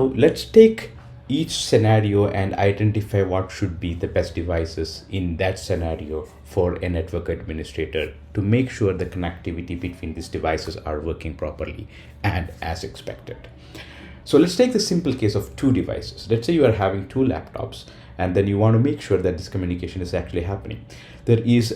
Let's take each scenario and identify what should be the best devices in that scenario for a network administrator to make sure the connectivity between these devices are working properly and as expected. So let's take the simple case of two devices. Let's say you are having two laptops and then you want to make sure that this communication is actually happening. There is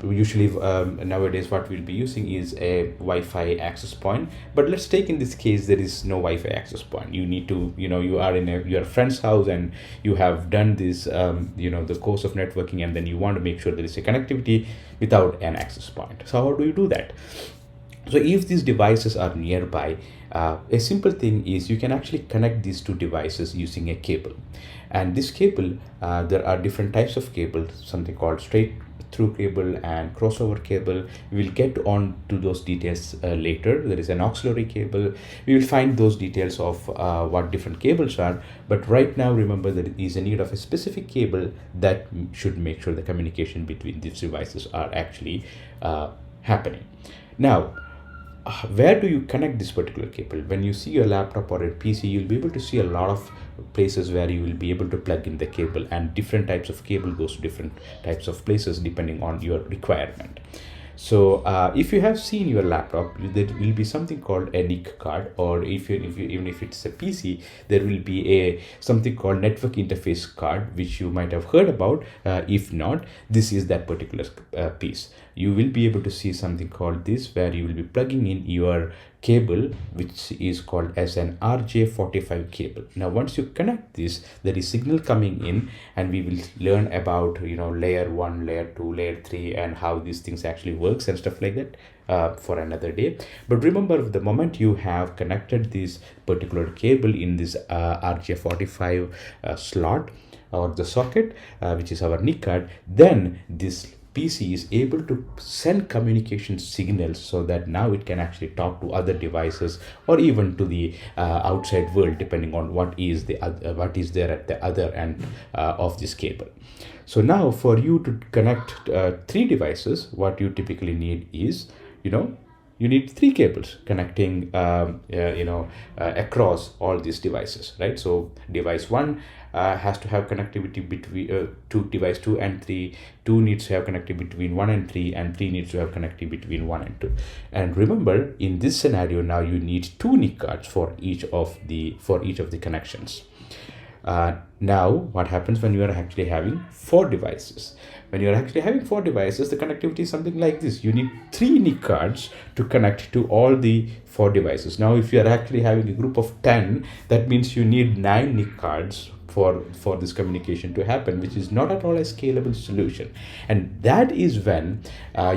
usually nowadays what we'll be using is a Wi-Fi access point, but let's take in this case there is no Wi-Fi access point. You need to, you are in your friend's house and you have done this, the course of networking, and then you want to make sure there is a connectivity without an access point. So how do you do that? So if these devices are nearby, a simple thing is you can actually connect these two devices using a cable. And this cable, there are different types of cable, something called straight through cable and crossover cable. We will get on to those details later. There is an auxiliary cable. We will find those details of what different cables are. But right now, remember that there is a need of a specific cable that should make sure the communication between these devices are actually happening. Now, where do you connect this particular cable? When you see your laptop or a PC, you'll be able to see a lot of places where you will be able to plug in the cable, and different types of cable goes to different types of places depending on your requirement. So if you have seen your laptop, there will be something called a NIC card, or even if it's a PC, there will be a something called network interface card, which you might have heard about. If not, this is that particular piece. You will be able to see something called this, where you will be plugging in your cable, which is called as an RJ45 cable. Now once you connect this, there is signal coming in, and we will learn about layer 1, layer 2, layer 3, and how these things actually works and stuff like that for another day. But remember, the moment you have connected this particular cable in this RJ45 slot or the socket, which is our NIC card, then this PC is able to send communication signals, so that now it can actually talk to other devices or even to the outside world, depending on what is there at the other end of this cable. So now for you to connect three devices, what you typically need is, you need three cables connecting across all these devices, right? So device 1 has to have connectivity between device 2 and 3. 2 needs to have connectivity between 1 and 3, and 3 needs to have connectivity between 1 and 2. And remember, in this scenario now you need 2 NIC cards for each of the connections. Now what happens when you are actually having 4 devices? When you are actually having 4 devices, the connectivity is something like this. You need 3 NIC cards to connect to all the 4 devices. Now if you are actually having a group of 10, that means you need 9 NIC cards for this communication to happen, which is not at all a scalable solution. And that is when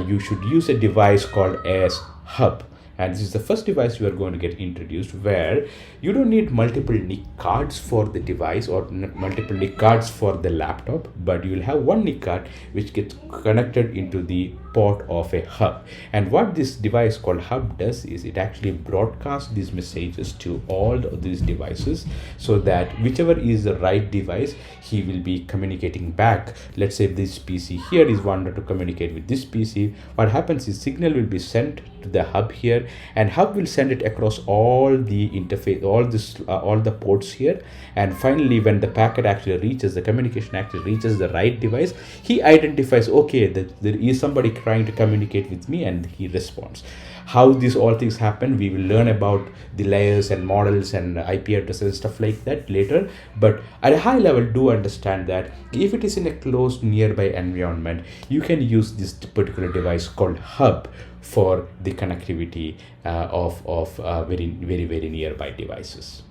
you should use a device called as hub. And this is the first device you are going to get introduced, where you don't need multiple NIC cards for the device or multiple NIC cards for the laptop, but you will have one NIC card which gets connected into the port of a hub. And what this device called hub does is it actually broadcasts these messages to all of these devices, so that whichever is the right device, he will be communicating back. Let's say this PC here is wanted to communicate with this PC. What happens is signal will be sent to the hub here, and hub will send it across all the interface, all the ports here. And finally, when the packet actually reaches, the communication actually reaches the right device, he identifies, okay, that there is somebody trying to communicate with me, and he responds. How these all things happen, we will learn about the layers and models and IP addresses and stuff like that later. But at a high level, do understand that if it is in a closed nearby environment, you can use this particular device called hub for the connectivity of very, very, very nearby devices.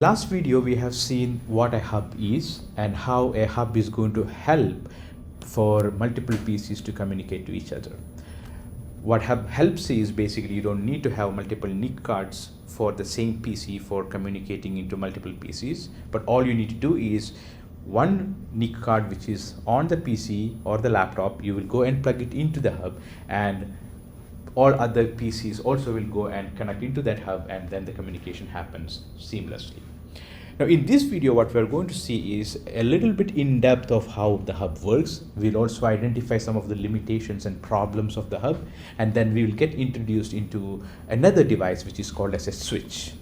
Last video, we have seen what a hub is and how a hub is going to help for multiple PCs to communicate to each other. What hub helps is basically you don't need to have multiple NIC cards for the same PC for communicating into multiple PCs, but all you need to do is one NIC card which is on the PC or the laptop, you will go and plug it into the hub, and all other PCs also will go and connect into that hub, and then the communication happens seamlessly. Now in this video, what we're going to see is a little bit in depth of how the hub works. We'll also identify some of the limitations and problems of the hub, and then we will get introduced into another device which is called as a switch.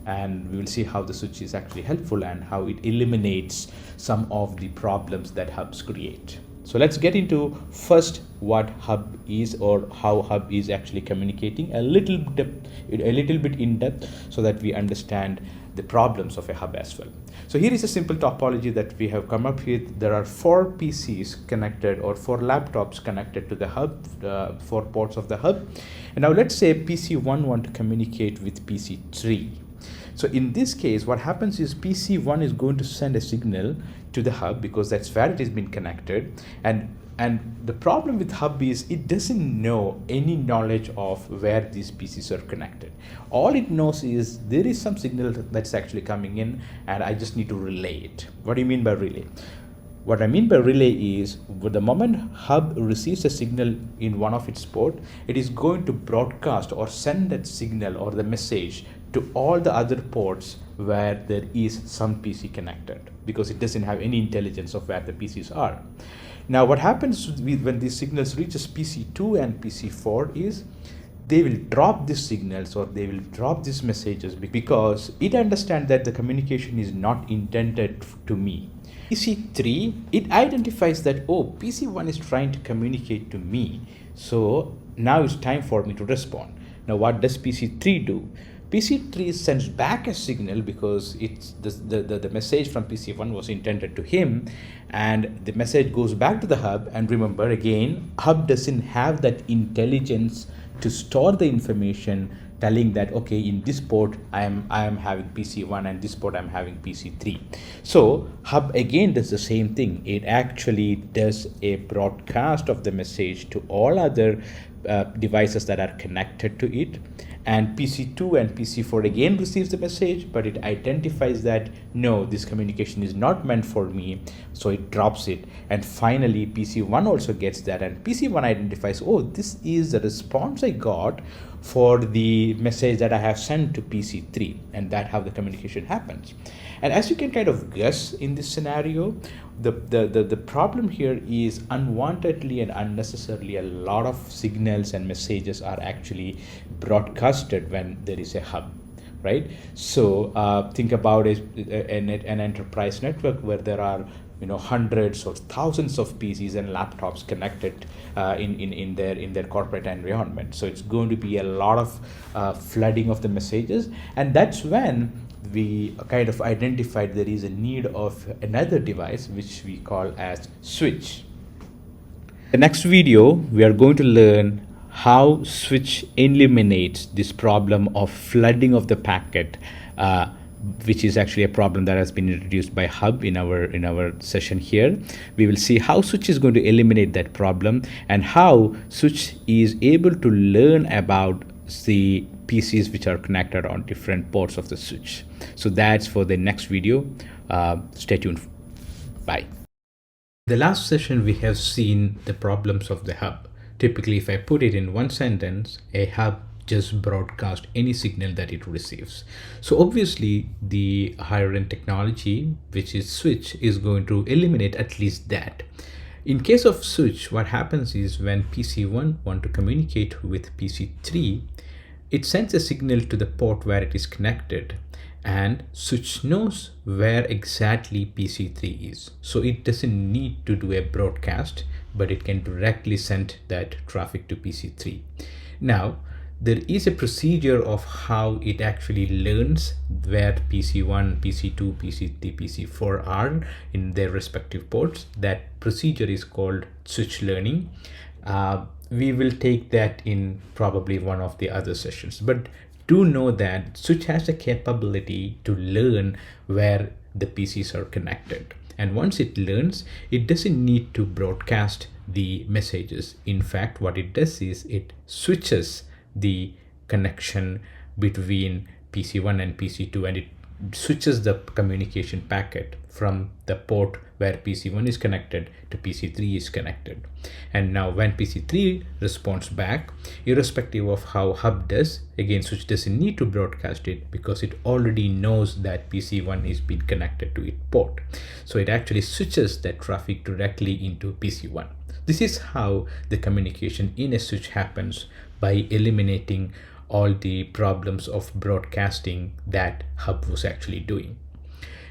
and we will see how the switch is actually helpful and how it eliminates some of the problems that hubs create. So let's get into first what hub is, or how hub is actually communicating a little bit in depth, so that we understand the problems of a hub as well. So here is a simple topology that we have come up with. There are 4 PCs connected, or 4 laptops connected to the hub, 4 ports of the hub. And now let's say PC1 want to communicate with PC3. So in this case, what happens is PC1 is going to send a signal to the hub, because that's where it has been connected. And the problem with hub is it doesn't know any knowledge of where these PCs are connected. All it knows is there is some signal that's actually coming in, and I just need to relay it. What do you mean by relay? What I mean by relay is, with the moment hub receives a signal in one of its port, it is going to broadcast or send that signal or the message to all the other ports where there is some PC connected, because it doesn't have any intelligence of where the PCs are. Now what happens when these signals reaches PC2 and PC4 is they will drop these signals, or they will drop these messages, because it understands that the communication is not intended to me. PC3, it identifies that, oh, PC1 is trying to communicate to me, so now it's time for me to respond. Now what does PC3 do? PC3 sends back a signal, because it's the message from PC1 was intended to him, and the message goes back to the hub. And remember, again, hub doesn't have that intelligence to store the information, telling that, okay, in this port I am having PC1, and this port I'm having PC3. So hub again does the same thing. It actually does a broadcast of the message to all other devices that are connected to it, and PC2 and PC4 again receives the message, but it identifies that no, this communication is not meant for me, so it drops it. And finally PC1 also gets that, and PC1 identifies, oh, this is the response I got for the message that I have sent to PC3, and that's how the communication happens. And as you can kind of guess in this scenario, the problem here is unwantedly and unnecessarily a lot of signals and messages are actually broadcasted when there is a hub, right? So think about an enterprise network where there are hundreds or thousands of PCs and laptops connected in their corporate environment. So it's going to be a lot of flooding of the messages, and that's when we kind of identified there is a need of another device which we call as switch. The next video we are going to learn how switch eliminates this problem of flooding of the packet, which is actually a problem that has been introduced by hub in our session here. We will see how switch is going to eliminate that problem, and how switch is able to learn about the PCs which are connected on different ports of the switch. So that's for the next video. Stay tuned. Bye. The last session we have seen the problems of the hub. Typically, if I put it in one sentence, a hub just broadcast any signal that it receives. So obviously the higher end technology, which is switch, is going to eliminate at least that. In case of switch, what happens is when PC1 want to communicate with PC3, it sends a signal to the port where it is connected, and switch knows where exactly PC3 is. So it doesn't need to do a broadcast, but it can directly send that traffic to PC3. Now, there is a procedure of how it actually learns where PC1, PC2, PC3, PC4 are in their respective ports. That procedure is called switch learning. We will take that in probably one of the other sessions, but do know that switch has the capability to learn where the PCs are connected. And once it learns, it doesn't need to broadcast the messages. In fact, what it does is it switches the connection between PC1 and PC2, and it switches the communication packet from the port where PC1 is connected to PC3 is connected. And now when PC3 responds back, irrespective of how hub does, again switch doesn't need to broadcast it, because it already knows that PC1 is being connected to its port. So it actually switches that traffic directly into PC1. This is how the communication in a switch happens, by eliminating all the problems of broadcasting that hub was actually doing.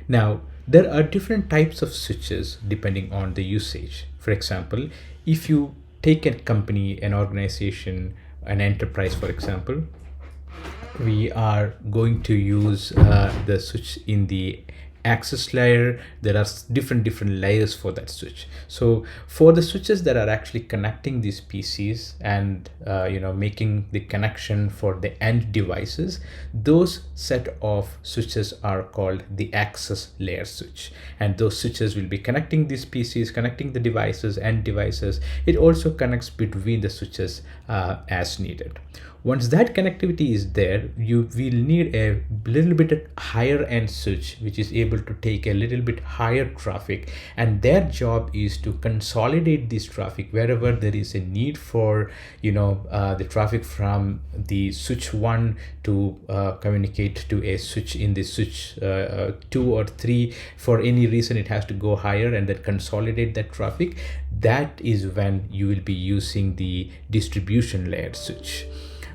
Now, there are different types of switches depending on the usage. For example, if you take a company, an organization, an enterprise, for example, we are going to use the switch in the access layer. There are different layers for that switch. So for the switches that are actually connecting these PCs and making the connection for the end devices, those set of switches are called the access layer switch, and those switches will be connecting these PCs, connecting the devices, end devices. It also connects between the switches as needed. Once that connectivity is there, you will need a little bit higher end switch, which is able to take a little bit higher traffic, and their job is to consolidate this traffic wherever there is a need for the traffic from the switch 1 to communicate to a switch in the switch 2 or 3. For any reason it has to go higher and then consolidate that traffic. That is when you will be using the distribution layer switch.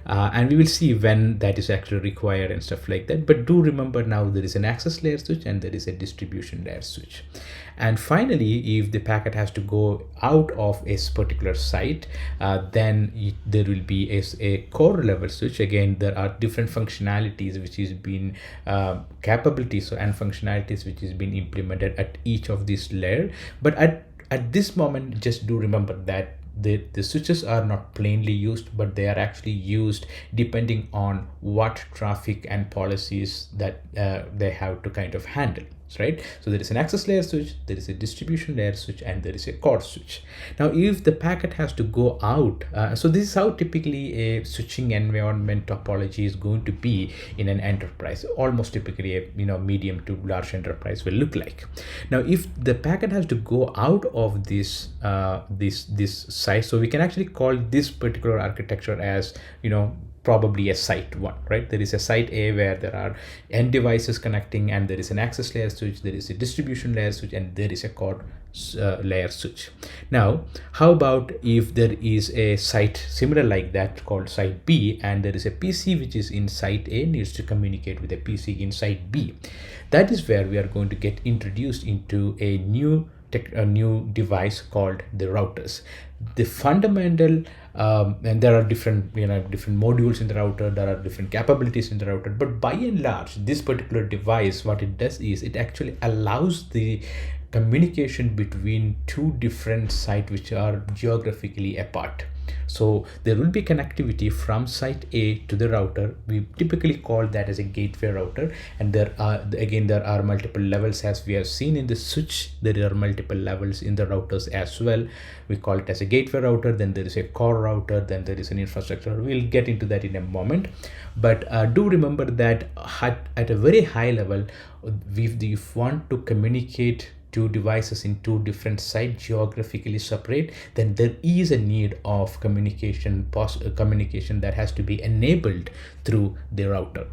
And we will see when that is actually required and stuff like that. But do remember, now there is an access layer switch and there is a distribution layer switch. And finally, if the packet has to go out of a particular site, then there will be a core level switch. Again, there are different functionalities which is been capabilities and functionalities which is being implemented at each of these layer. But at this moment, just do remember that the switches are not plainly used, but they are actually used depending on what traffic and policies that they have to kind of handle. Right? So there is an access layer switch, there is a distribution layer switch, and there is a core switch. Now, if the packet has to go out, so this is how typically a switching environment topology is going to be in an enterprise. Almost typically a medium to large enterprise will look like. Now, if the packet has to go out of this site, so we can actually call this particular architecture as probably a site 1, right? There is a site A where there are end devices connecting, and there is an access layer switch, there is a distribution layer switch, and there is a core layer switch. Now, how about if there is a site similar like that called site B, and there is a PC which is in site A needs to communicate with a PC in site B? That is where we are going to get introduced into a new device called the routers. The fundamental and there are different modules in the router, there are different capabilities in the router, but by and large, this particular device, what it does is it actually allows the communication between two different sites which are geographically apart. So there will be connectivity from site A to the router. We typically call that as a gateway router, and there are multiple levels. As we have seen in the switch, there are multiple levels in the routers as well. We call it as a gateway router, then there is a core router, then there is an infrastructure. We'll get into that in a moment, but do remember that at a very high level, if you want to communicate two devices in two different sites geographically separate, then there is a need of communication that has to be enabled through the router.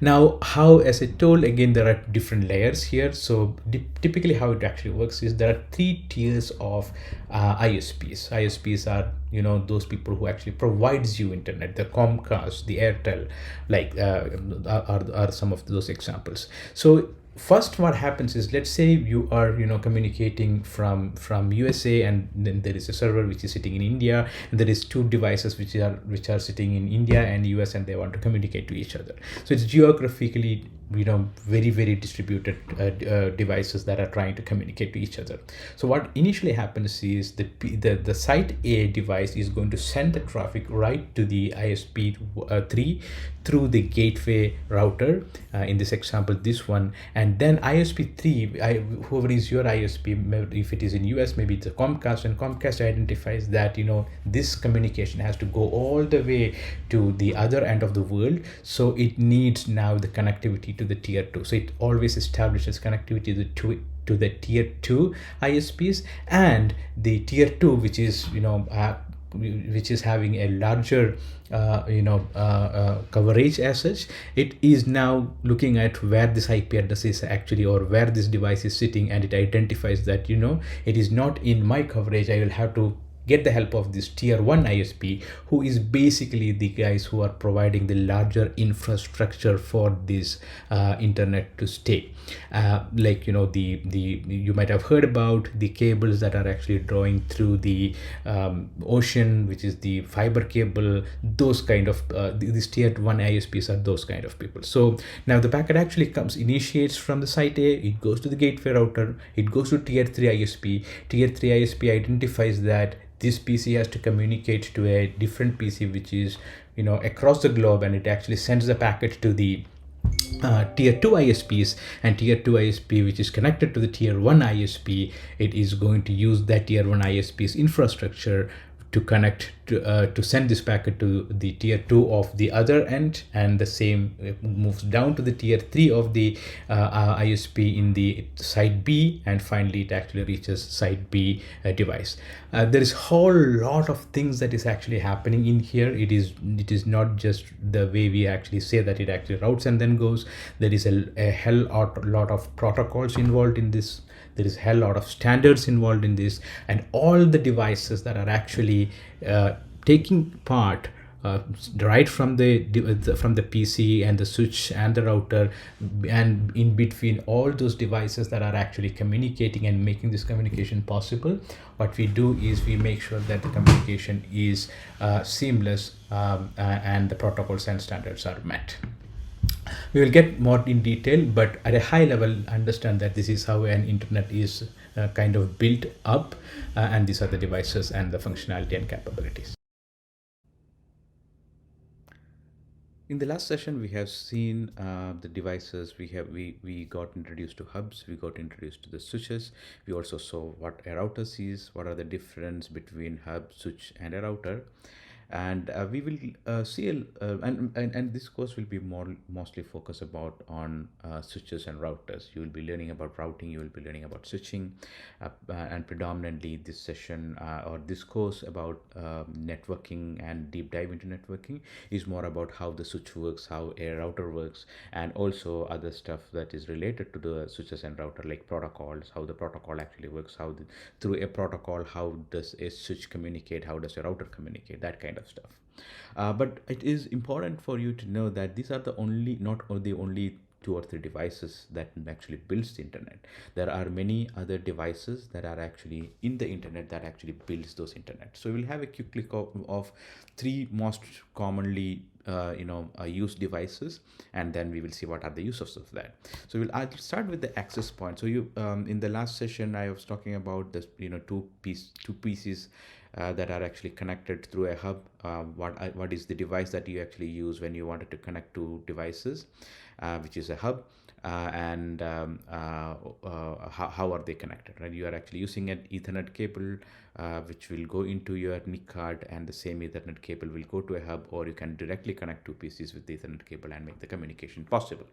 Now, how, as I told, again, there are different layers here. So typically how it actually works is there are 3 tiers of ISPs. ISPs are those people who actually provides you internet. The Comcast, the Airtel, like are some of those examples. So first, what happens is, let's say you are communicating from USA, and then there is a server which is sitting in India, and there is 2 devices which are sitting in India and US, and they want to communicate to each other. So it's geographically very distributed devices that are trying to communicate to each other. So what initially happens is the site A device is going to send the traffic right to the ISP 3 through the gateway router, in this example this one, and then ISP 3, whoever is your ISP, if it is in US, maybe it's a Comcast, and Comcast identifies that this communication has to go all the way to the other end of the world, so it needs now the connectivity to the tier 2. So it always establishes connectivity to the tier 2 ISPs, and the tier 2, which is having a larger coverage as such, it is now looking at where this IP address is actually, or where this device is sitting, and it identifies that it is not in my coverage. I will have to get the help of this tier 1 ISP, who is basically the guys who are providing the larger infrastructure for this internet to stay. Like, the you might have heard about the cables that are actually drawing through the ocean, which is the fiber cable. Those kind of these tier 1 ISPs are those kind of people. So now the packet actually initiates from the site A, it goes to the gateway router, it goes to tier 3 ISP. Tier 3 ISP identifies that this PC has to communicate to a different PC, which is across the globe, and it actually sends the packet to the tier 2 ISPs. And tier 2 ISP, which is connected to the tier 1 ISP, it is going to use that tier 1 ISP's infrastructure to connect to send this packet to the tier 2 of the other end, and the same moves down to the tier 3 of the ISP in the site B, and finally it actually reaches site B device. There is whole lot of things that is actually happening in here. It is not just the way we actually say that it actually routes and then goes. There is a hell lot of protocols involved in this. There is a hell lot of standards involved in this, and all the devices that are actually taking part right from the PC and the switch and the router, and in between all those devices that are actually communicating and making this communication possible. What we do is we make sure that the communication is seamless, and the protocols and standards are met. We will get more in detail, but at a high level, understand that this is how an internet is kind of built up, and these are the devices and the functionality and capabilities. In the last session, we have seen the devices. We got introduced to hubs. We got introduced to the switches. We also saw what a router is. What are the difference between hub, switch, and a router? And we will see and this course will be mostly focused about on switches and routers. You will be learning about routing, you will be learning about switching, and predominantly this session or this course about networking and deep dive into networking is more about how the switch works, how a router works, and also other stuff that is related to the switches and router, like protocols, how the protocol actually works, through a protocol, how does a switch communicate, how does a router communicate, that kind of stuff. But it is important for you to know that these are not the only 2 or 3 devices that actually builds the internet. There are many other devices that are actually in the internet that actually builds those internet. So we'll have a quick click of 3 most commonly used devices, and then we will see what are the uses of that. So I'll start with the access point. So in the last session I was talking about this two pieces that are actually connected through a hub. What is the device that you actually use when you wanted to connect 2 devices, which is a hub, and how are they connected, right? You are actually using an Ethernet cable, which will go into your NIC card, and the same Ethernet cable will go to a hub, or you can directly connect 2 PCs with the Ethernet cable and make the communication possible.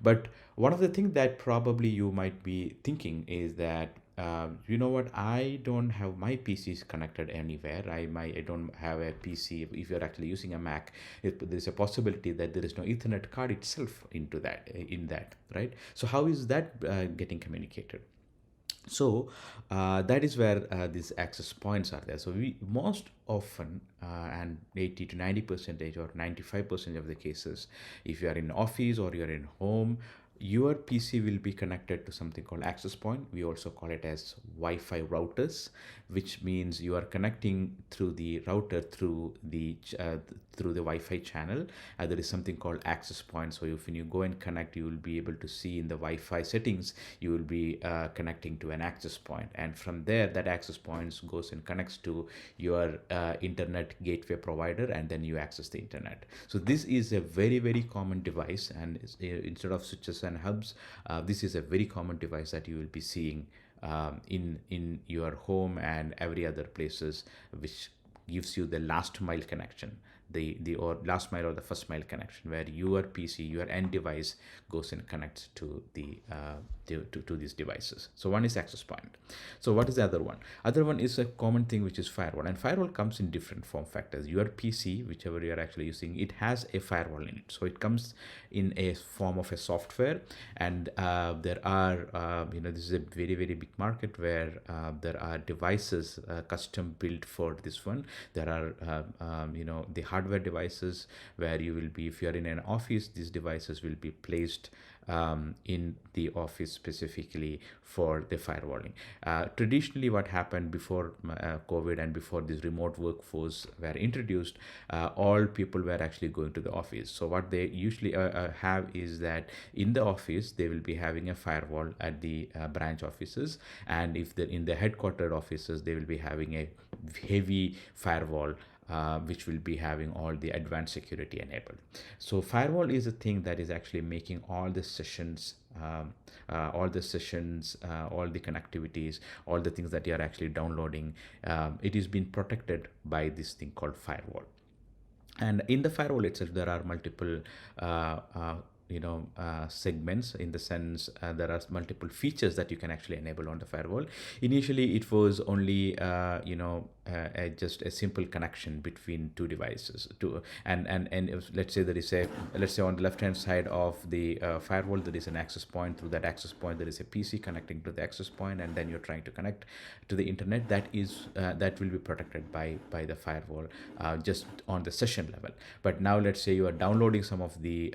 But one of the things that probably you might be thinking is that I don't have my PCs connected anywhere. I don't have a PC. If you're actually using a Mac, there's a possibility that there is no Ethernet card itself in that, right? So how is that getting communicated? So that is where these access points are there. So we most often, and 80 to 90% or 95% of the cases, if you are in office or you're in home, your PC will be connected to something called access point. We also call it as Wi-Fi routers, which means you are connecting through the router through the Wi-Fi channel. There is something called access point. So when you go and connect, you will be able to see in the Wi-Fi settings, you will be connecting to an access point, and from there that access point goes and connects to your internet gateway provider, and then you access the internet. So this is a very, very common device, and instead of switches and hubs, this is a very common device that you will be seeing in your home and every other places, which gives you the last mile connection. the or last mile or the first mile connection, where your PC, your end device, goes and connects to the to these devices. So one is access point. So what is the other one? Other one is a common thing, which is firewall. And firewall comes in different form factors. Your PC, whichever you are actually using, it has a firewall in it. So it comes in a form of a software, and there are this is a very very big market where there are devices custom built for this one. There are the hardware devices where you will be, if you are in an office, these devices will be placed in the office specifically for the firewalling. Traditionally, what happened before COVID and before this remote workforce were introduced, all people were actually going to the office. So what they usually have is that in the office they will be having a firewall at the branch offices, and if they're in the headquartered offices, they will be having a heavy firewall which will be having all the advanced security enabled. So firewall is a thing that is actually making all the sessions, all the connectivities, all the things that you are actually downloading, it is being protected by this thing called firewall. And in the firewall itself, there are multiple segments, in the sense there are multiple features that you can actually enable on the firewall. Initially it was only just a simple connection between two devices, and if, let's say on the left hand side of the firewall there is an access point. Through that access point there is a PC connecting to the access point, and then you're trying to connect to the internet. That will be protected by the firewall just on the session level. But now let's say you are downloading some of the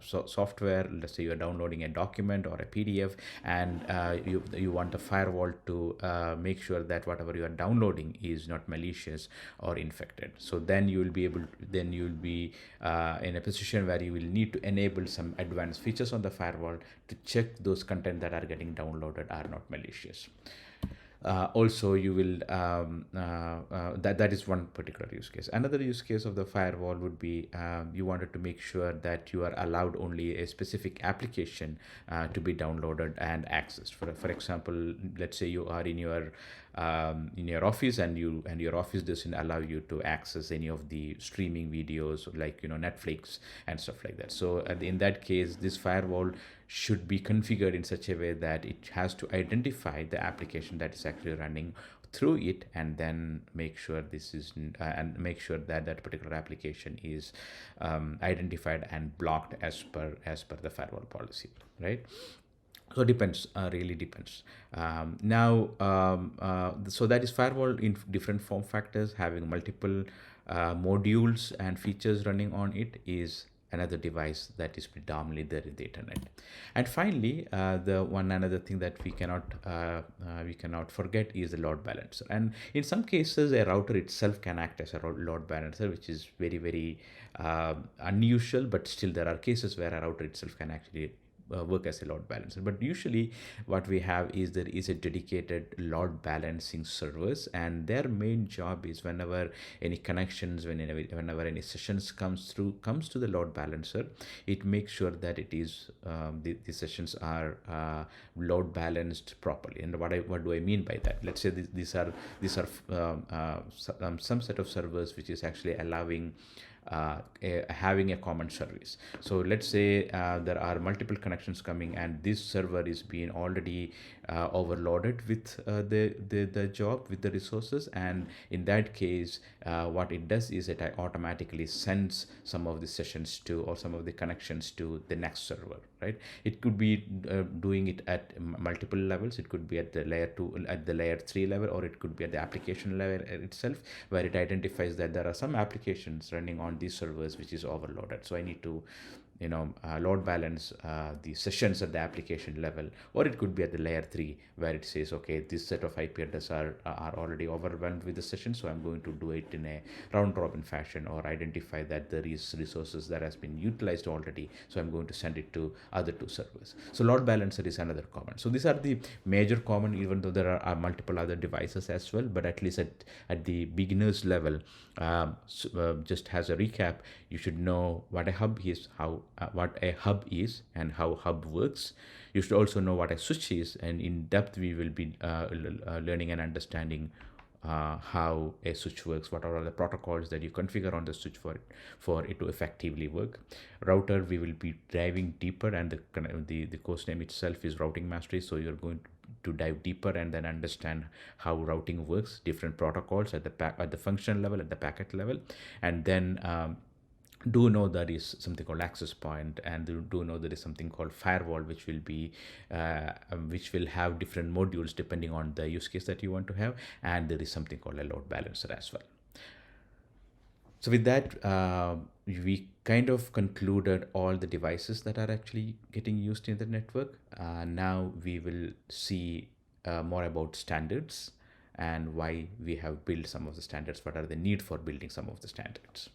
software. Let's say you are downloading a document or a PDF, and you want the firewall to make sure that whatever you are downloading is not malicious or infected. So then you will be in a position where you will need to enable some advanced features on the firewall to check those content that are getting downloaded are not malicious. Also, you will that is one particular use case. Another use case of the firewall would be you wanted to make sure that you are allowed only a specific application to be downloaded and accessed. For example, let's say you are in your office, and your office doesn't allow you to access any of the streaming videos like Netflix and stuff like that. So in that case, this firewall should be configured in such a way that it has to identify the application that is actually running through it, and then make sure that particular application is identified and blocked as per the firewall policy, right? So depends, really depends. So that is firewall in different form factors, having multiple modules and features running on it, is another device that is predominantly there in the internet. And finally, another thing that we cannot forget is the load balancer. And in some cases, a router itself can act as a load balancer, which is very very unusual. But still, there are cases where a router itself can actually work as a load balancer. But usually what we have is there is a dedicated load balancing servers, and their main job is whenever any connections, whenever any sessions comes to the load balancer, it makes sure that it is the sessions are load balanced properly. And what do I mean by that? Let's say these are some set of servers which is actually allowing having a common service. So let's say there are multiple connections coming, and this server is being already overloaded with the job, with the resources, and in that case what it does is it automatically sends some of the sessions to, or some of the connections to, the next server, right? It could be doing it at multiple levels. It could be at the layer 2, at the layer 3 level, or it could be at the application level itself, where it identifies that there are some applications running on these servers which is overloaded. So I need to load balance the sessions at the application level. Or it could be at the layer 3, where it says, okay, this set of IP addresses are already overwhelmed with the session, so I'm going to do it in a round robin fashion, or identify that there is resources that has been utilized already, so I'm going to send it to other two servers. So load balancer is another common. So these are the major common, even though there are multiple other devices as well. But at least at the beginner's level, just as a recap, you should know what a hub is, and how hub works. You should also know what a switch is, and in depth we will be learning and understanding how a switch works, what are all the protocols that you configure on the switch for it to effectively work. Router, we will be diving deeper, and the course name itself is Routing Mastery. So you're going to dive deeper and then understand how routing works, different protocols at the function level, at the packet level, and then do know there is something called access point, and do know there is something called firewall, which will have different modules depending on the use case that you want to have, and there is something called a load balancer as well. So with that, we kind of concluded all the devices that are actually getting used in the network. Now we will see more about standards and why we have built some of the standards, what are the need for building some of the standards.